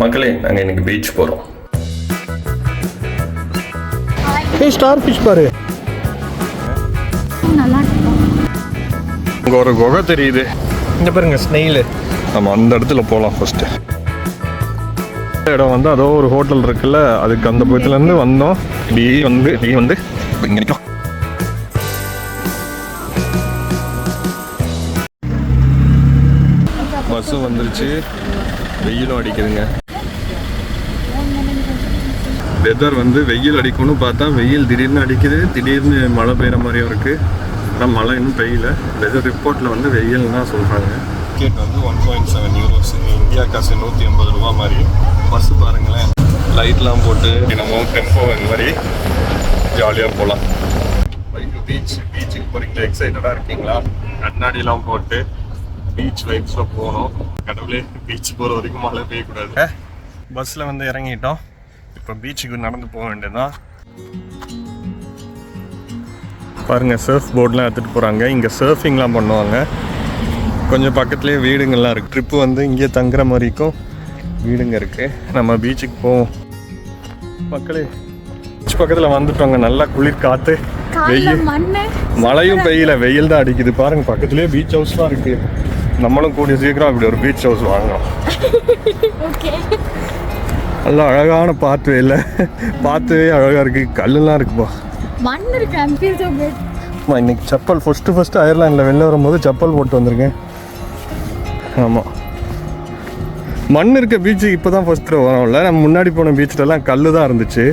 மக்களே நாங்கள் இன்னைக்கு பீச் போகிறோம். ஸ்டார் ஃபிஷ் பாரு, இங்கே ஒரு குகை தெரியுது. இங்க பாருங்க ஸ்னெயிலு. நம்ம அந்த இடத்துல போகலாம் ஃபர்ஸ்ட்டு. இடம் வந்து அதோ ஒரு ஹோட்டல் இருக்குல்ல, அதுக்கு அந்த பக்கத்துலேருந்து வந்தோம். இப்படி வந்து இங்கே நிற்கும். பஸ்ஸும் வந்துருச்சு, வெயிலும் அடிக்குதுங்க. வெதர் வந்து வெயில் அடிக்கும்னு பார்த்தா வெயில் திடீர்னு அடிக்குது, திடீர்னு மழை பெய்கிற மாதிரியும் இருக்குது. ஆனால் மழை இன்னும் பெய்யல. வெதர் ரிப்போர்ட்டில் வந்து வெயில்னு தான் சொல்கிறாங்க. டிக்கெட் வந்து 1.7 யூரோஸ், இந்தியா காசு 180 ரூபா மாதிரி. பஸ்ஸு பாருங்களேன், லைட்லாம் போட்டு நம்ம டெம்போ இந்த மாதிரி ஜாலியாக போகலாம். பீச்சுக்கு போகிறீங்களா? எக்ஸைட்டடாக இருக்கீங்களா? கண்ணாடிலாம் போட்டு பீச் வைப்ஸில் போகணும். கடவுளே, பீச் போகிற வரைக்கும் மழை பெய்யக்கூடாது. பஸ்ஸில் வந்து இறங்கிட்டோம். இப்போ பீச்சுக்கு நடந்து போக வேண்டியதுதான். பாருங்கள், சர்ஃப் போர்ட்லாம் எடுத்துகிட்டு போகிறாங்க. இங்கே சர்ஃபிங்லாம் பண்ணுவாங்க. கொஞ்சம் பக்கத்துலேயே வீடுங்கள்லாம் இருக்குது. ட்ரிப்பு வந்து இங்கே தங்குற மாதிரிக்கும் வீடுங்க இருக்குது. நம்ம பீச்சுக்கு போவோம். மக்களே, பீச் பக்கத்தில் வந்துட்டோங்க. நல்லா குளிர் காற்று, வெயில், மழையும் பெய்யல, வெயில் தான் அடிக்குது. பாருங்கள், பக்கத்துலேயே பீச் ஹவுஸ்லாம் இருக்குது. நம்மளும் கூடிய சீக்கிரம் அப்படி ஒரு பீச் ஹவுஸ் வாங்கலாம். நல்லா அழகான பாத்வே இல்லை, பாத்வே அழகாக இருக்குது. கல்லுலாம் இருக்குப்பா, மண் இருக்கு. இன்னைக்கு செப்பல் ஃபஸ்ட்டு அயர்லாண்டில் வெளில வரும்போது செப்பல் போட்டு வந்திருக்கேன். ஆமாம், மண் இருக்க பீச்சுக்கு இப்போ தான் ஃபஸ்ட்டு வரோம்ல. நம்ம முன்னாடி போன பீச்சிலலாம் கல் தான் இருந்துச்சு.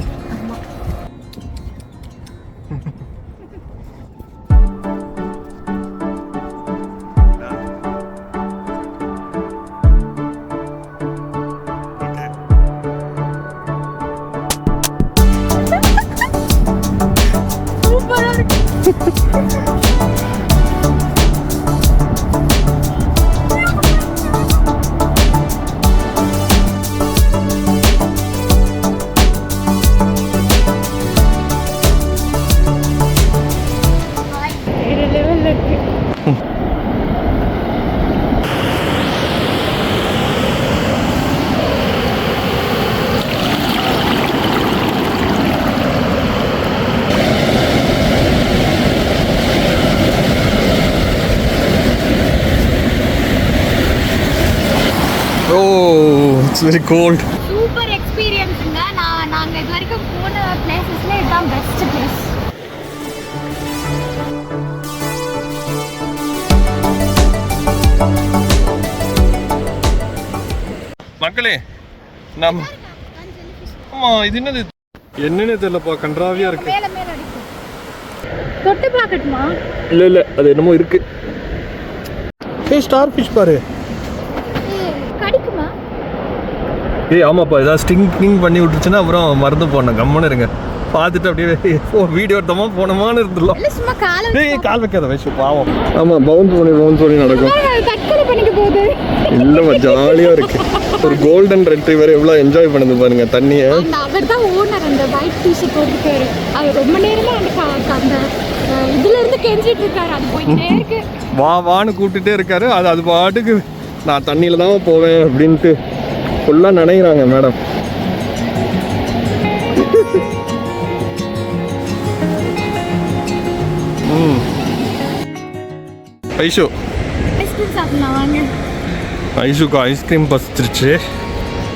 It's very cold. சூப்பர் எக்ஸ்பீரியன்ஸ்ங்க. நாங்க இது வரைக்கும் போன பிளேசஸ்ல இதுதான் பெஸ்ட் பிளேஸ். மக்களே, நம்ம ஆமாம், இது என்னன்னு தெரியலப்பா, கன்றாவியா இருக்கு. மேல மேல அடிக்கும். தொட்டு பார்க்கட்டுமா? இல்லை, அது என்னமோ இருக்கு. ஸ்டார் ஃபிஷ் பாரு. கடிக்குமா? ஆமாப்பா, ஏதாவது ஸ்டிங் பண்ணி விட்டுருச்சுன்னா அப்புறம் மறந்து போனேன். கம்மனு இருங்க, பார்த்துட்டு அப்படியே வீடியோ எடுத்தோமா போனோமான்னு இருந்துடலாம். சும்மா கால் வைக்காத வயசு பாவம். ஆமாம், பவுன்ஸ் பண்ணி நடக்கும். தற்கொலை பண்ணிக்க போகுது. இல்லைம்மா, ஜாலியாக இருக்கு. ஒரு கோல்டன் ரெட்ரீவர் எவ்வளோ என்ஜாய் பண்ணுது பாருங்க தண்ணியை. அவர் தான் ஓனர், அந்த ஒயிட் ஃபிஷ் போட்டுருக்காரு. அது ரொம்ப நேரமா அந்த இதுல இருந்து கெஞ்சிட்டு இருக்காரு. அது போயிட்டே இருக்கு. வான்னு கூப்பிட்டுட்டே இருக்காரு. அது பாட்டுக்கு நான் தண்ணியில் தான் போவேன் அப்படின்ட்டு ஃபுல்லாக நினைக்கிறாங்க மேடம். ஐஷு, ஐஷுக்கு ஐஸ்கிரீம் பசிச்சிருச்சு.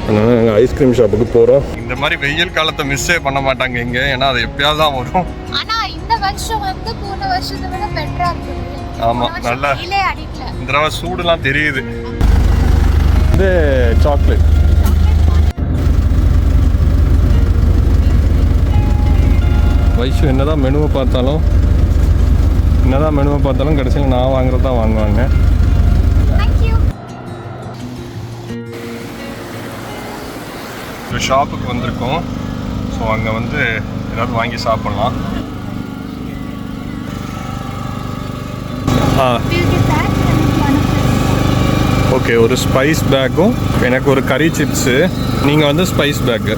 அதனால நாங்கள் ஐஸ்கிரீம் ஷாப்புக்கு போகிறோம். இந்த மாதிரி வெயில் காலத்தை மிஸ்ஸே பண்ண மாட்டாங்க இங்கே, ஏன்னா அது எப்பயாவது தான் வரும். ஆனால் இந்த வருஷம் வந்து போன வருஷத்தை விட பெட்டராக இருக்குது. ஆமாம், நல்லா இந்த தடவை சூடுலாம் தெரியுது. இது சாக்லேட். வைஷு என்னதான் மெனுவை பார்த்தாலும் கடைசியில் நான் வாங்குறது தான் வாங்குவாங்க. ஒரு ஷாப்புக்கு வந்திருக்கோம். ஸோ அங்கே வந்து ஏதாவது வாங்கி சாப்பிட்லாம். ஓகே, ஒரு ஸ்பைஸ் பேக்கும் எனக்கு ஒரு கறி சிப்ஸு. நீங்கள் வந்து ஸ்பைஸ் பேக்கு.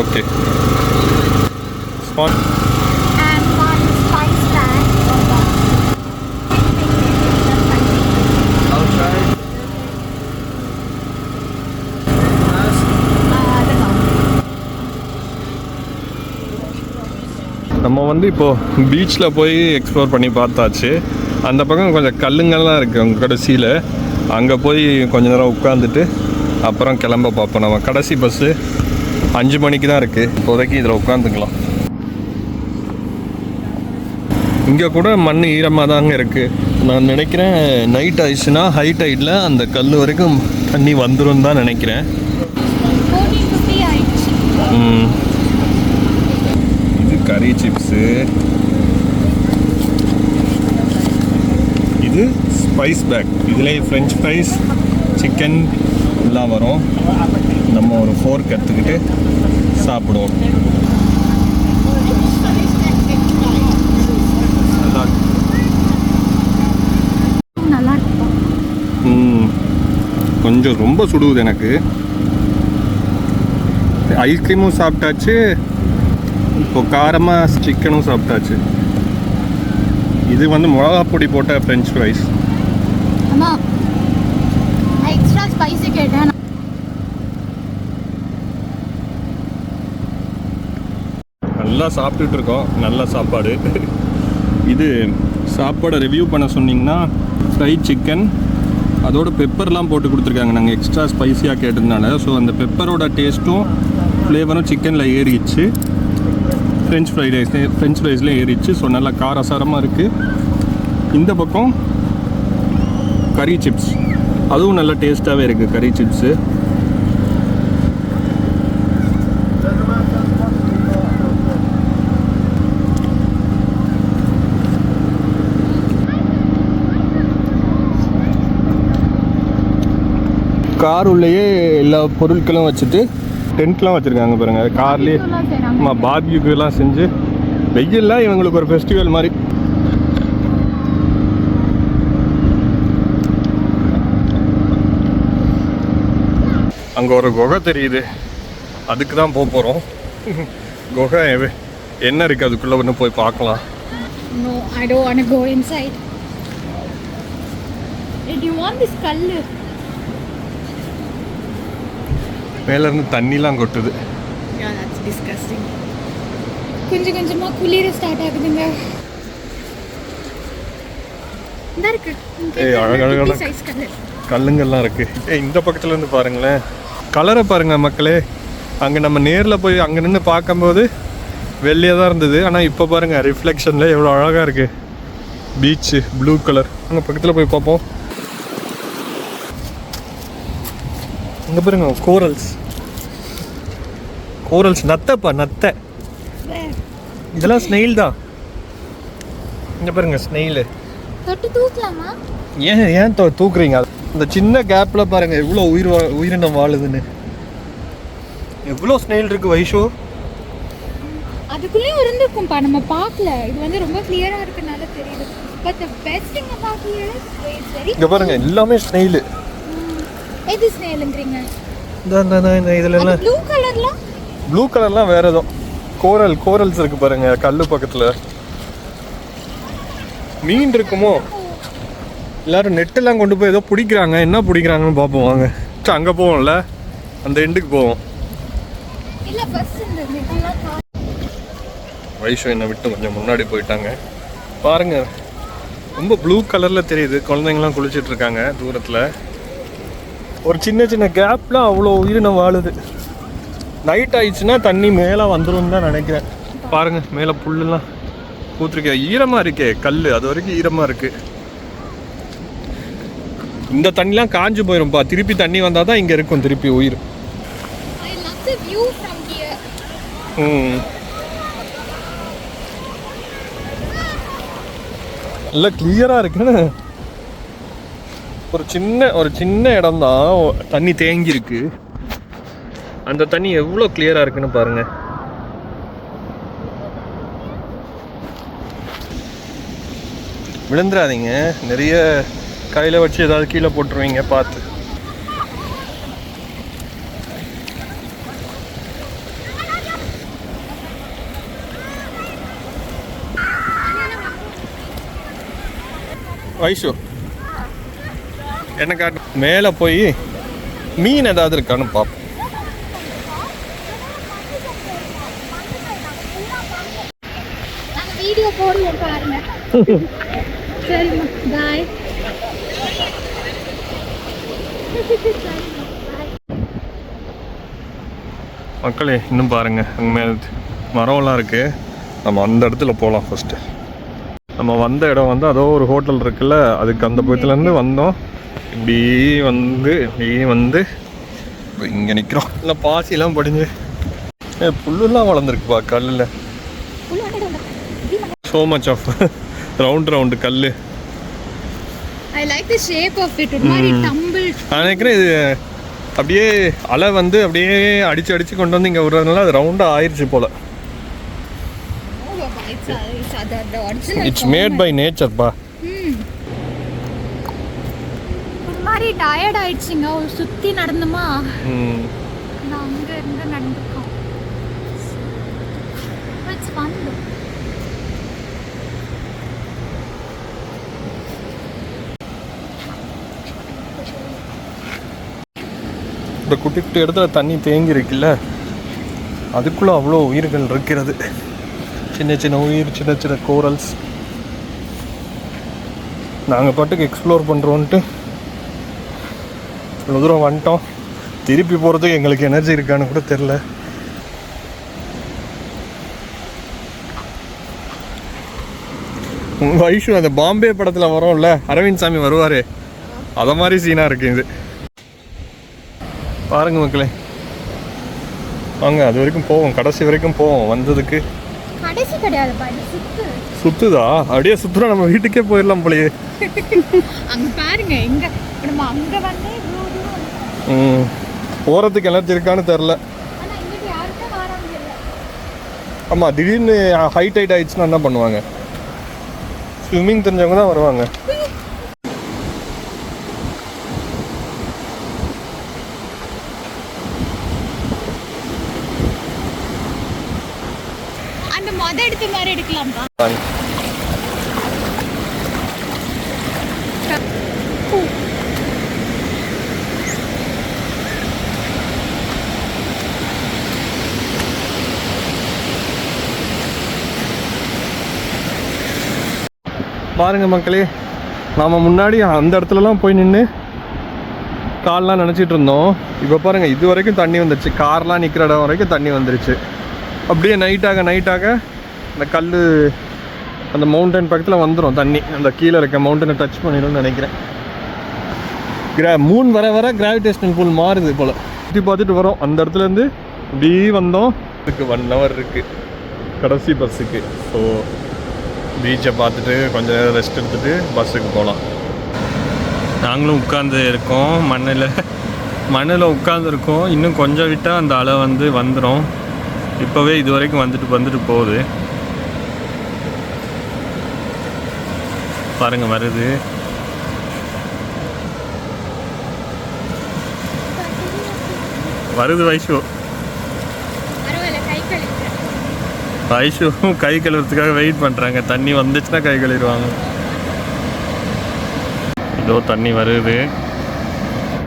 ஓகே, நம்ம வந்து இப்போது பீச்சில் போய் எக்ஸ்ப்ளோர் பண்ணி பார்த்தாச்சு. அந்த பக்கம் கொஞ்சம் கல்லுங்கள்லாம் இருக்குது அங்கே கடைசியில். அங்கே போய் கொஞ்ச நேரம் உட்காந்துட்டு அப்புறம் கிளம்ப பார்ப்போம். நம்ம கடைசி பஸ்ஸு 5 மணிக்கு தான் இருக்குது. இப்போதைக்கு இதில் உட்காந்துக்கலாம். இங்கே கூட மண் ஈரமாக தாங்க இருக்குது. நான் நினைக்கிறேன் நைட் ஆயிடுச்சுன்னா ஹை டைடில் அந்த கல் வரைக்கும் தண்ணி வந்துடும் தான் நினைக்கிறேன். இது கறி சிப்ஸு, இது ஸ்பைஸ் பேக். இதுலேயே ஃப்ரெஞ்ச் ஃப்ரைஸ், சிக்கன் எல்லாம் வரும். நம்ம ஒரு ஃபோர்க் எடுத்துக்கிட்டு சாப்பிடுவோம். கொஞ்சம் ரொம்ப சுடுவது எனக்கு. ஐஸ்கிரீமும் சாப்பிட்டாச்சு, இப்போ காரமாக சிக்கனும் சாப்பிட்டாச்சு. இது வந்து மிளகா பொடி போட்ட ஃப்ரெஞ்ச் ஃப்ரைஸ். எக்ஸ்ட்ரா ஸ்பைசி கேட்டேன். நல்லா சாப்பிட்டுட்டு இருக்கோம். நல்ல சாப்பாடு. இது சாப்பாடை ரிவ்யூ பண்ண சொன்னீங்கன்னா ஃப்ரைட் சிக்கன், அதோட பெப்பர்லாம் போட்டு கொடுத்துருக்காங்க. நாங்கள் எக்ஸ்ட்ரா ஸ்பைஸியாக கேட்டதுனால. ஸோ அந்த பெப்பரோட டேஸ்ட்டும் ஃப்ளேவரும் சிக்கனில் ஏறிச்சு. ஃப்ரெஞ்ச் ஃப்ரைஸில் ஏறிச்சு. ஸோ நல்லா காரசாரமாக இருக்குது. இந்த பக்கம் கறி சிப்ஸ், அதுவும் நல்ல டேஸ்ட்டாகவே இருக்குது கறி சிப்ஸு. கார் உள்ளேயே எல்லா பொருட்களும் வச்சுட்டு டென்ட்லாம் வச்சுருக்காங்க பாருங்கள். கார்லேயே பார்பிக்யூலாம் செஞ்சு, வெயில்லாம் இவங்களுக்கு ஒரு ஃபெஸ்டிவல் மாதிரி. அங்கே ஒரு குகை தெரியுது, அதுக்கு தான் போக போகிறோம். குகை என்ன இருக்குது அதுக்குள்ளே ஒன்று போய் பார்க்கலாம். No, I don't want to go inside. Did you want this color? மேலேருந்து தண்ணிலாம் கொட்டுது. Yeah, that's disgusting. கொஞ்சம் கொஞ்சமாக குளிர ஸ்டார்ட் ஆகுதுங்க. இந்த இருக்கு. அழகழகான கல்லுங்கள்லாம் இருக்குது. இந்த பக்கத்துலேருந்து பாருங்களேன், கலரை பாருங்கள் மக்களே. அங்கே நம்ம நேரில் போய் அங்கே நின்று பார்க்கும்போது வெள்ளையாக தான் இருந்தது. ஆனால் இப்போ பாருங்கள் ரிஃப்ளெக்ஷனில் எவ்வளோ அழகாக இருக்குது. Beach blue colour. அங்கே பக்கத்தில் போய் பார்ப்போம். இங்கே பாருங்க கோரல்ஸ் நத்தைப்பா, நத்தை. இதெல்லாம் ஸ்னெயில் தான். இங்கே பாருங்க ஸ்னெயிலு. தொட்டு தூக்கலாமா? ஏன் தூக்குறீங்க? இந்த சின்ன கேப்பில் பாருங்கள் எவ்வளோ உயிரினம் வாழுதுன்னு. எவ்வளோ ஸ்னெயில் இருக்குது வைஷோ. அதுக்குள்ளேயும் இருந்திருக்கும்ப்பா, நம்ம பார்க்கல. இது வந்து ரொம்ப கிளியராக இருக்கனால தெரியுது. But the best thing about here is it's very. இங்கே பாருங்க எல்லாமே ஸ்னெயில். எது ஸ்னெயில்ங்கறீங்க? இந்த இதுல எல்லாம் ப்ளூ கலர்லாம் வேற ஏதோ கோரல்ஸ் இருக்கு பாருங்க கல்லு பக்கத்துல. மீன் இருக்குமோ? எல்லாரும் நெட்டெல்லாம் கொண்டு போய் ஏதோ பிடிக்கிறாங்க. என்ன பிடிக்கிறாங்கன்னு பார்ப்போம் வாங்க. அங்கே போவோம்ல, அந்த எண்டுக்கு போவோம். வைஷோ என்னை விட்டு கொஞ்சம் முன்னாடி போயிட்டாங்க. பாருங்க ரொம்ப ப்ளூ கலரில் தெரியுது. குழந்தைங்களாம் குளிச்சுட்டு இருக்காங்க தூரத்தில். ஒரு சின்ன சின்ன கேப்லாம் அவ்வளோ உயிரினம் வாழுது. நைட் ஆயிடுச்சுன்னா தண்ணி மேலே வந்துடும் தான் நினைக்கிறேன். பாருங்கள் மேலே புல்லுலாம் பூத்துருக்கே. ஈரமாக இருக்கே கல், அது வரைக்கும் ஈரமாக இருக்குது. இந்த தண்ணிலாம் காஞ்சு போயிடும்ப்பா. திருப்பி தண்ணி வந்தால் தான் இங்கே இருக்கும் திருப்பி உயிர். நல்லா கிளியராக இருக்குன்னு. ஒரு சின்ன இடம் தான் தண்ணி தேங்கி இருக்கு. அந்த தண்ணி எவ்வளோ கிளியராக இருக்குன்னு பாருங்க. விழுந்துடாதீங்க, நிறைய கையில் வச்சு ஏதாவது கீழே போட்டுருவீங்க பார்த்து. வைஷு என்ன காட்டு, மேலே போய் மீன் ஏதாவது இருக்கான்னு பார்ப்போம். போடுவோம் பாருங்க. சரிம்மா பாய். மக்களே இன்னும் பாருங்க அங்கே மேலே மரம்லாம் இருக்கு. நம்ம அந்த இடத்துல போகலாம் ஃபர்ஸ்ட்டு. நம்ம வந்த இடம் வந்து அதோ ஒரு ஹோட்டல் இருக்குல்ல, அதுக்கு அந்த பக்கத்துலேருந்து வந்தோம். இப்படி வந்து இங்கே நிற்கிறோம். இல்லை பாசிலாம் படிஞ்சு புல்லுலாம் வளர்ந்துருக்குப்பா கல்லில். ஸோ மச் ஆஃப் ரவுண்டு கல். I like the shape of it. ஒரு மாதிரி டம்பிள். நான் நினைக்கிறேன் இது அப்படியே அலை வந்து அப்படியே அடிச்சு கொண்டு வந்து இங்கே விடுறதுனால அது ரவுண்டாக ஆயிடுச்சு போல. இட்ஸ் மேட் பை நேச்சர்ப்பா. ஒரு மாதிரி டயர்ட் ஆயிடுச்சுங்க. ஒரு சுற்றி நடந்தோமா, நான் அங்கே இருந்து நடந்துருக்கோம். It's fun. இந்த குட்டி குட்டி இடத்துல தண்ணி தேங்கி இருக்குல்ல, அதுக்குள்ளே அவ்வளோ உயிர்கள் இருக்கிறது. சின்ன உயிர், சின்ன கோரல்ஸ். நாங்கள் பாட்டுக்கு எக்ஸ்ப்ளோர் பண்ணுறோன்ட்டு இவ்வளோ தூரம் வந்துட்டோம். திருப்பி போகிறதுக்கு எங்களுக்கு எனர்ஜி இருக்கான்னு கூட தெரில. வைஷு அந்த பாம்பே படத்தில் வரோம்ல, அரவிந்த் சாமி வருவார், அதை மாதிரி சீனாக இருக்குது இது. பாருங்க மக்களே, வாங்க அது வரைக்கும் போவோம், கடைசி வரைக்கும் போவோம். வந்ததுக்கு கடைசி கிடையாது, சுத்துதா? அப்படியே சுத்துறோம், நம்ம வீட்டுக்கே போயிடலாம் போலயே. அங்க பாருங்க, எங்க நம்ம அங்க வந்து போறதுக்கு எனர்ஜி இருக்கான்னு தெரில. ஆமா, திடீர்னு ஹைட் ஆயிடுச்சுன்னா என்ன பண்ணுவாங்க? ஸ்விம்மிங் தெரிஞ்சவங்க தான் வருவாங்க. அந்த மொத எடுத்த மாதிரி எடுக்கலாம்ப்பா. பாருங்க மக்களே, நாம் முன்னாடி அந்த இடத்துலலாம் போய் நின்று கால்லாம் நினச்சிட்டு இருந்தோம். இப்போ பாருங்கள், இது வரைக்கும் தண்ணி வந்துடுச்சு. கார்லாம் நிற்கிற இடம் வரைக்கும் தண்ணி வந்துருச்சு. அப்படியே நைட்டாக அந்த கல் அந்த மவுண்டன் பக்கத்தில் வந்துடும் தண்ணி. அந்த கீழே இருக்க மவுண்டனை டச் பண்ணிடும்னு நினைக்கிறேன். மூன் வர கிராவிடேஷனல் பூல் மாறுது போல். சுற்றி பார்த்துட்டு வரோம். அந்த இடத்துலேருந்து இப்படி வந்தோம். இதுக்கு 1 hour இருக்குது கடைசி பஸ்ஸுக்கு. ஸோ பீச்சை பார்த்துட்டு கொஞ்சம் நேரம் ரெஸ்ட் எடுத்துகிட்டு பஸ்ஸுக்கு போகலாம். நாங்களும் உட்காந்து இருக்கோம், மண்ணில் உட்காந்துருக்கோம். இன்னும் கொஞ்சம் விட்டால் அந்த அலை வந்து வந்துடும். இப்போவே இது வரைக்கும் வந்துட்டு போகுது. பாருங்கள், வருது. வைஷு கை கழுவுறதுக்காக வெயிட் பண்ணுறாங்க. தண்ணி வந்துச்சுன்னா கை கழுவிடுவாங்க. இதோ தண்ணி வருது,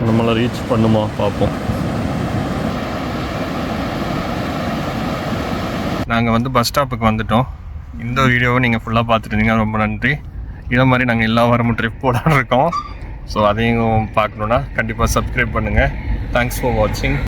நம்மளை ரீச் பண்ணுமா பார்ப்போம். நாங்கள் வந்து பஸ் ஸ்டாப்புக்கு வந்துட்டோம். இந்த வீடியோவை நீங்கள் ஃபுல்லாக பார்த்துட்டு இருந்தீங்க, ரொம்ப நன்றி. இதே மாதிரி நாங்கள் எல்லா வாரமும் ட்ரிப் போடான்னு இருக்கோம். ஸோ அதையும் பார்க்கணுன்னா கண்டிப்பாக சப்ஸ்கிரைப் பண்ணுங்கள். தேங்க்ஸ் ஃபார் வாட்சிங்.